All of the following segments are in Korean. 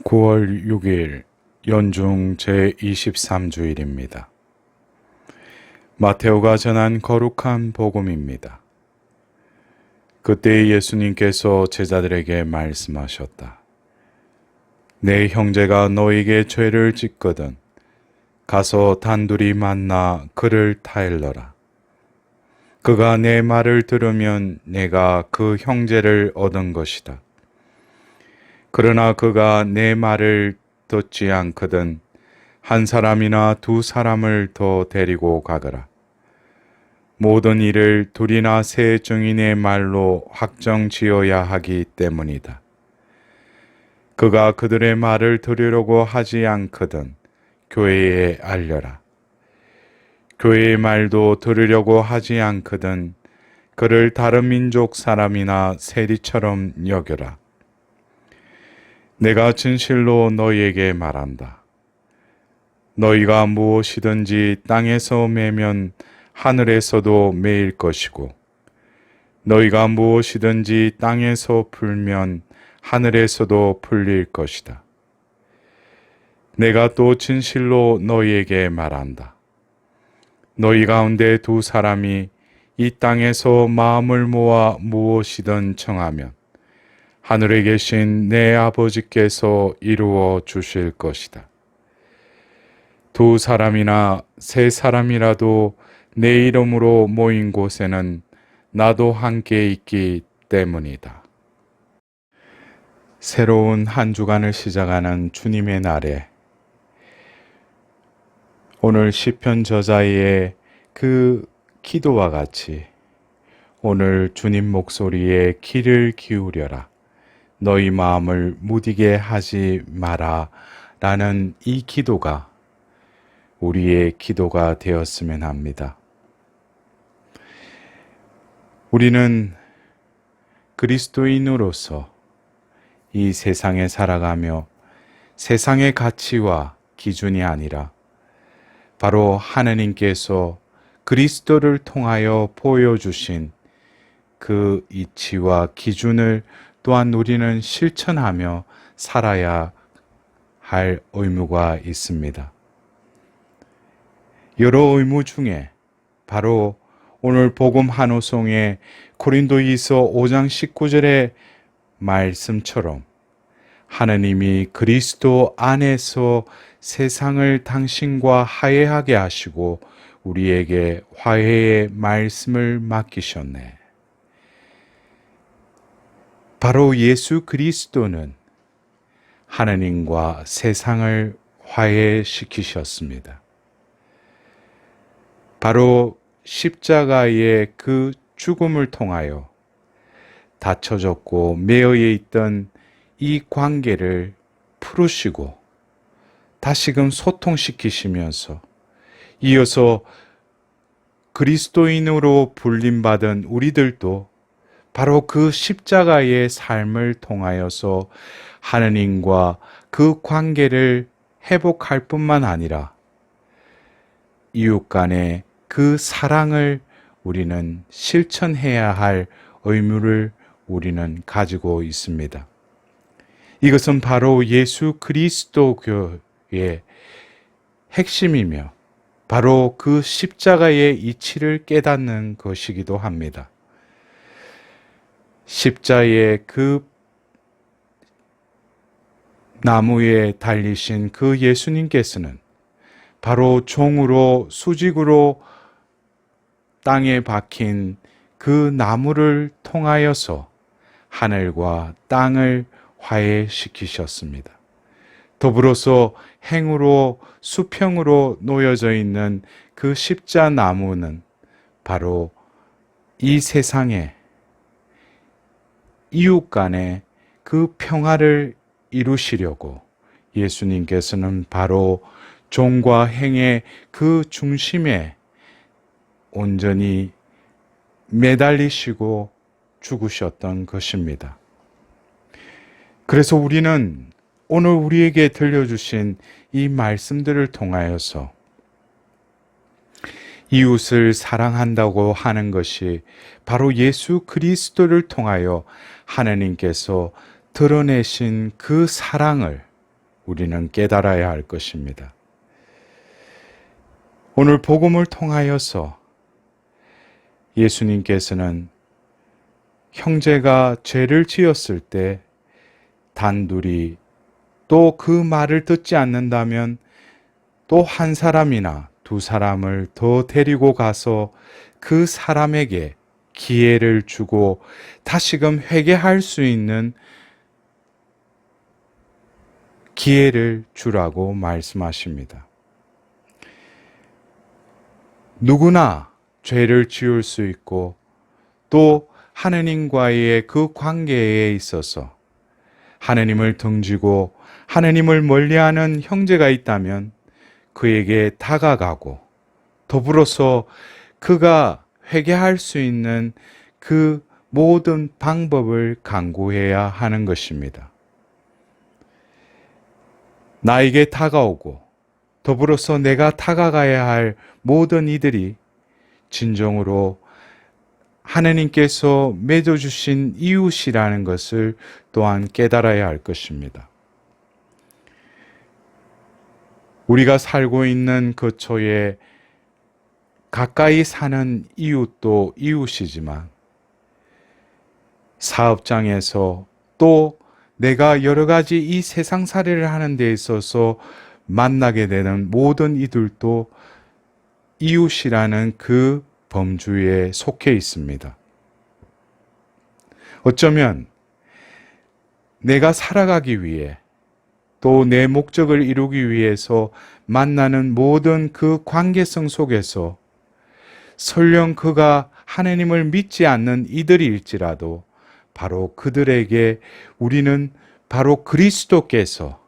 9월 6일 연중 제23주일입니다. 마테오가 전한 거룩한 복음입니다. 그때 예수님께서 제자들에게 말씀하셨다. 내 형제가 너에게 죄를 짓거든 가서 단둘이 만나 그를 타일러라. 그가 내 말을 들으면 내가 그 형제를 얻은 것이다. 그러나 그가 내 말을 듣지 않거든 한 사람이나 두 사람을 더 데리고 가거라. 모든 일을 둘이나 세 증인의 말로 확정지어야 하기 때문이다. 그가 그들의 말을 들으려고 하지 않거든 교회에 알려라. 교회의 말도 들으려고 하지 않거든 그를 다른 민족 사람이나 세리처럼 여겨라. 내가 진실로 너희에게 말한다. 너희가 무엇이든지 땅에서 매면 하늘에서도 매일 것이고 너희가 무엇이든지 땅에서 풀면 하늘에서도 풀릴 것이다. 내가 또 진실로 너희에게 말한다. 너희 가운데 두 사람이 이 땅에서 마음을 모아 무엇이든 청하면 하늘에 계신 내 아버지께서 이루어 주실 것이다. 두 사람이나 세 사람이라도 내 이름으로 모인 곳에는 나도 함께 있기 때문이다. 새로운 한 주간을 시작하는 주님의 날에 오늘 시편 저자의 그 기도와 같이 오늘 주님 목소리에 귀를 기울여라. 너희 마음을 무디게 하지 마라 라는 이 기도가 우리의 기도가 되었으면 합니다. 우리는 그리스도인으로서 이 세상에 살아가며 세상의 가치와 기준이 아니라 바로 하느님께서 그리스도를 통하여 보여주신 그 이치와 기준을 또한 우리는 실천하며 살아야 할 의무가 있습니다. 여러 의무 중에 바로 오늘 복음 한 호송의 고린도이서 5장 19절의 말씀처럼 하느님이 그리스도 안에서 세상을 당신과 화해하게 하시고 우리에게 화해의 말씀을 맡기셨네. 바로 예수 그리스도는 하느님과 세상을 화해시키셨습니다. 바로 십자가의 그 죽음을 통하여 닫혀졌고 매여 있던 이 관계를 풀으시고 다시금 소통시키시면서 이어서 그리스도인으로 불림받은 우리들도 바로 그 십자가의 삶을 통하여서 하느님과 그 관계를 회복할 뿐만 아니라 이웃 간의 그 사랑을 우리는 실천해야 할 의무를 우리는 가지고 있습니다. 이것은 바로 예수 그리스도교의 핵심이며 바로 그 십자가의 이치를 깨닫는 것이기도 합니다. 십자의 그 나무에 달리신 그 예수님께서는 바로 종으로 수직으로 땅에 박힌 그 나무를 통하여서 하늘과 땅을 화해시키셨습니다. 더불어서 행으로 수평으로 놓여져 있는 그 십자나무는 바로 이 세상에 이웃 간의 그 평화를 이루시려고 예수님께서는 바로 종과 행의 그 중심에 온전히 매달리시고 죽으셨던 것입니다. 그래서 우리는 오늘 우리에게 들려주신 이 말씀들을 통하여서 이웃을 사랑한다고 하는 것이 바로 예수 그리스도를 통하여 하나님께서 드러내신 그 사랑을 우리는 깨달아야 할 것입니다. 오늘 복음을 통하여서 예수님께서는 형제가 죄를 지었을 때 단둘이 또 그 말을 듣지 않는다면 또 한 사람이나 두 사람을 더 데리고 가서 그 사람에게 기회를 주고 다시금 회개할 수 있는 기회를 주라고 말씀하십니다. 누구나 죄를 지을 수 있고 또 하느님과의 그 관계에 있어서 하느님을 등지고 하느님을 멀리하는 형제가 있다면 그에게 다가가고 더불어서 그가 회개할 수 있는 그 모든 방법을 강구해야 하는 것입니다. 나에게 다가오고 더불어서 내가 다가가야 할 모든 이들이 진정으로 하느님께서 맺어주신 이웃이라는 것을 또한 깨달아야 할 것입니다. 우리가 살고 있는 거처에 가까이 사는 이웃도 이웃이지만 사업장에서 또 내가 여러 가지 이 세상살이를 하는 데 있어서 만나게 되는 모든 이들도 이웃이라는 그 범주에 속해 있습니다. 어쩌면 내가 살아가기 위해 또 내 목적을 이루기 위해서 만나는 모든 그 관계성 속에서 설령 그가 하느님을 믿지 않는 이들일지라도 바로 그들에게 우리는 바로 그리스도께서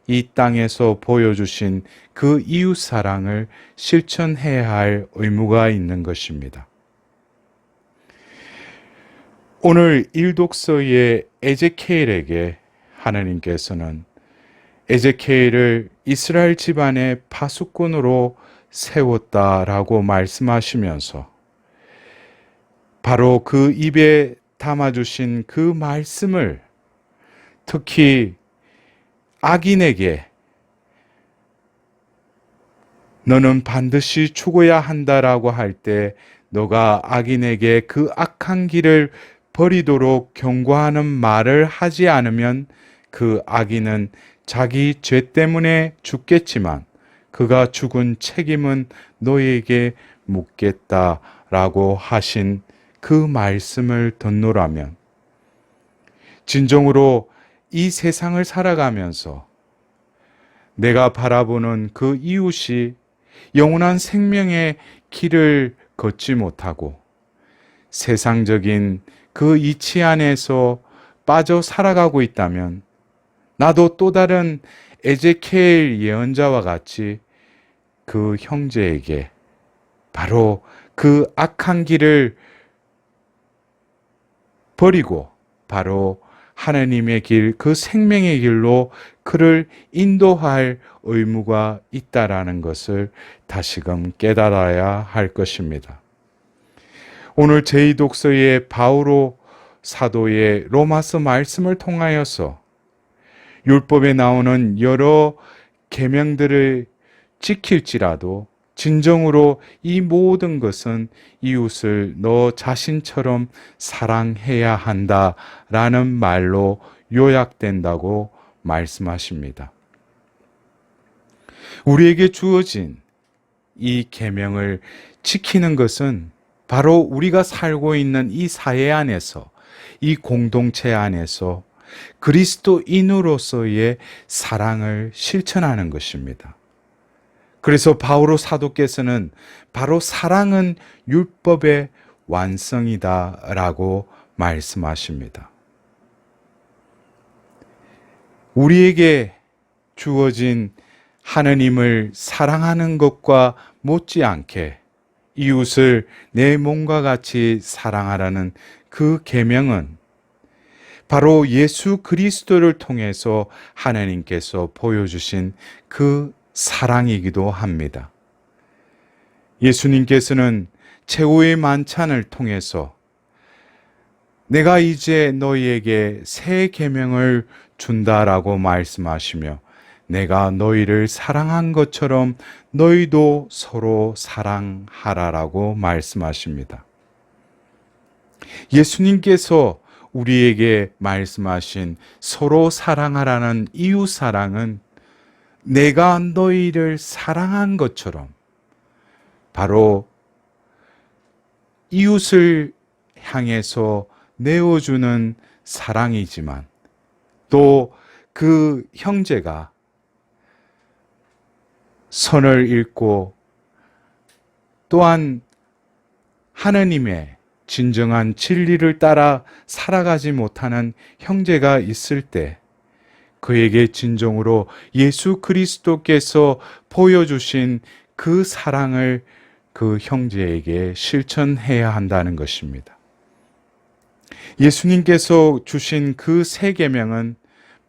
이 땅에서 보여주신 그 이웃 사랑을 실천해야 할 의무가 있는 것입니다. 오늘 일독서의 에제키엘에게 하나님께서는 에제키엘을 이스라엘 집안의 파수꾼으로 세웠다라고 말씀하시면서 바로 그 입에 담아주신 그 말씀을 특히 악인에게 너는 반드시 죽어야 한다라고 할 때 너가 악인에게 그 악한 길을 버리도록 경고하는 말을 하지 않으면 그 악인은 자기 죄 때문에 죽겠지만 그가 죽은 책임은 너에게 묻겠다라고 하신 그 말씀을 듣노라면 진정으로 이 세상을 살아가면서 내가 바라보는 그 이웃이 영원한 생명의 길을 걷지 못하고 세상적인 그 이치 안에서 빠져 살아가고 있다면 나도 또 다른 에제키엘 예언자와 같이 그 형제에게 바로 그 악한 길을 버리고 바로 하나님의 길, 그 생명의 길로 그를 인도할 의무가 있다라는 것을 다시금 깨달아야 할 것입니다. 오늘 제2독서의 바오로 사도의 로마서 말씀을 통하여서 율법에 나오는 여러 계명들을 지킬지라도 진정으로 이 모든 것은 이웃을 너 자신처럼 사랑해야 한다라는 말로 요약된다고 말씀하십니다. 우리에게 주어진 이 계명을 지키는 것은 바로 우리가 살고 있는 이 사회 안에서 이 공동체 안에서 그리스도인으로서의 사랑을 실천하는 것입니다. 그래서 바오로 사도께서는 바로 사랑은 율법의 완성이다라고 말씀하십니다. 우리에게 주어진 하느님을 사랑하는 것과 못지않게 이웃을 내 몸과 같이 사랑하라는 그 계명은 바로 예수 그리스도를 통해서 하나님께서 보여주신 그 사랑이기도 합니다. 예수님께서는 최후의 만찬을 통해서 내가 이제 너희에게 새 계명을 준다라고 말씀하시며 내가 너희를 사랑한 것처럼 너희도 서로 사랑하라라고 말씀하십니다. 예수님께서 우리에게 말씀하신 서로 사랑하라는 이웃 사랑은 내가 너희를 사랑한 것처럼 바로 이웃을 향해서 내어주는 사랑이지만 또 그 형제가 선을 잃고 또한 하느님의 진정한 진리를 따라 살아가지 못하는 형제가 있을 때 그에게 진정으로 예수 그리스도께서 보여주신 그 사랑을 그 형제에게 실천해야 한다는 것입니다. 예수님께서 주신 그 세 계명은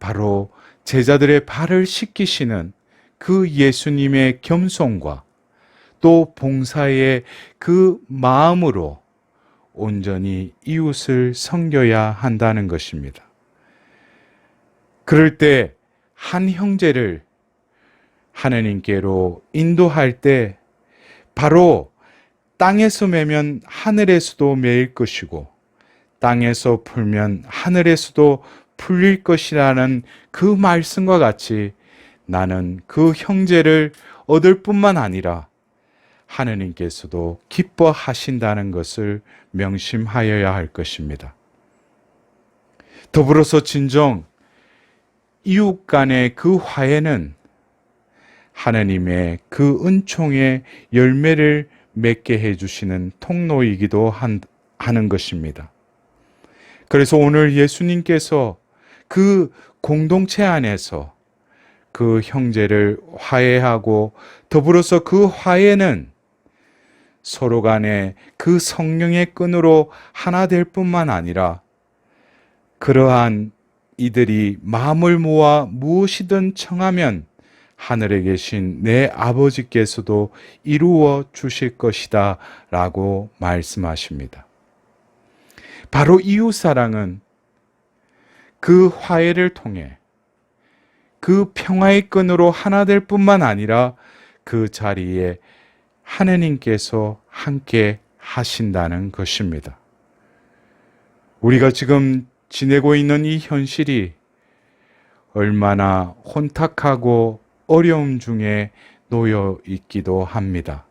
바로 제자들의 발을 씻기시는 그 예수님의 겸손과 또 봉사의 그 마음으로 온전히 이웃을 섬겨야 한다는 것입니다. 그럴 때 한 형제를 하느님께로 인도할 때 바로 땅에서 매면 하늘에서도 매일 것이고 땅에서 풀면 하늘에서도 풀릴 것이라는 그 말씀과 같이 나는 그 형제를 얻을 뿐만 아니라 하느님께서도 기뻐하신다는 것을 명심하여야 할 것입니다. 더불어서 진정 이웃 간의 그 화해는 하느님의 그 은총의 열매를 맺게 해주시는 통로이기도 하는 것입니다. 그래서 오늘 예수님께서 그 공동체 안에서 그 형제를 화해하고 더불어서 그 화해는 서로 간에 그 성령의 끈으로 하나 될 뿐만 아니라 그러한 이들이 마음을 모아 무엇이든 청하면 하늘에 계신 내 아버지께서도 이루어 주실 것이다 라고 말씀하십니다. 바로 이웃사랑은 그 화해를 통해 그 평화의 끈으로 하나 될 뿐만 아니라 그 자리에 하느님께서 함께 하신다는 것입니다. 우리가 지금 지내고 있는 이 현실이 얼마나 혼탁하고 어려움 중에 놓여 있기도 합니다.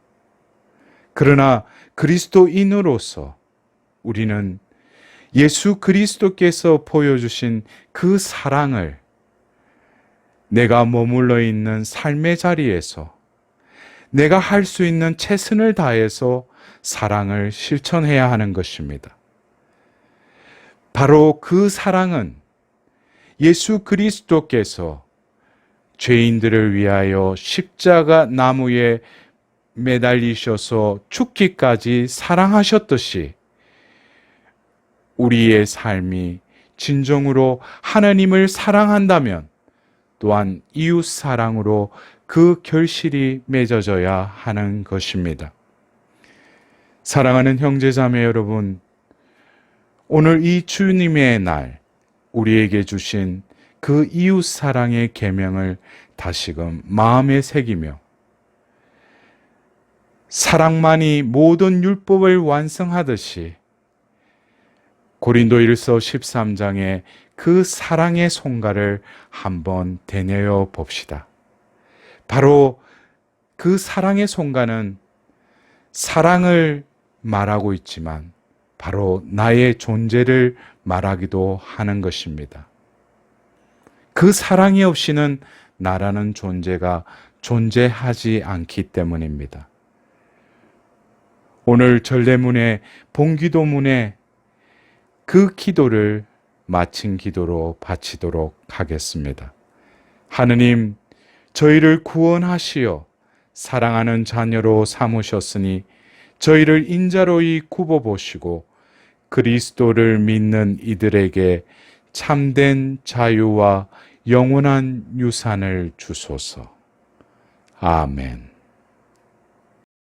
그러나 그리스도인으로서 우리는 예수 그리스도께서 보여주신 그 사랑을 내가 머물러 있는 삶의 자리에서 내가 할 수 있는 최선을 다해서 사랑을 실천해야 하는 것입니다. 바로 그 사랑은 예수 그리스도께서 죄인들을 위하여 십자가 나무에 매달리셔서 죽기까지 사랑하셨듯이 우리의 삶이 진정으로 하나님을 사랑한다면 또한 이웃 사랑으로 그 결실이 맺어져야 하는 것입니다. 사랑하는 형제자매 여러분, 오늘 이 주님의 날 우리에게 주신 그 이웃 사랑의 계명을 다시금 마음에 새기며 사랑만이 모든 율법을 완성하듯이 고린도일서 13장의 그 사랑의 송가를 한번 되뇌어 봅시다. 바로 그 사랑의 송가는 사랑을 말하고 있지만 바로 나의 존재를 말하기도 하는 것입니다. 그 사랑이 없이는 나라는 존재가 존재하지 않기 때문입니다. 오늘 전례문에 본기도문에 그 기도를 마친 기도로 바치도록 하겠습니다. 하느님, 저희를 구원하시어 사랑하는 자녀로 삼으셨으니 저희를 인자로이 굽어보시고 그리스도를 믿는 이들에게 참된 자유와 영원한 유산을 주소서. 아멘.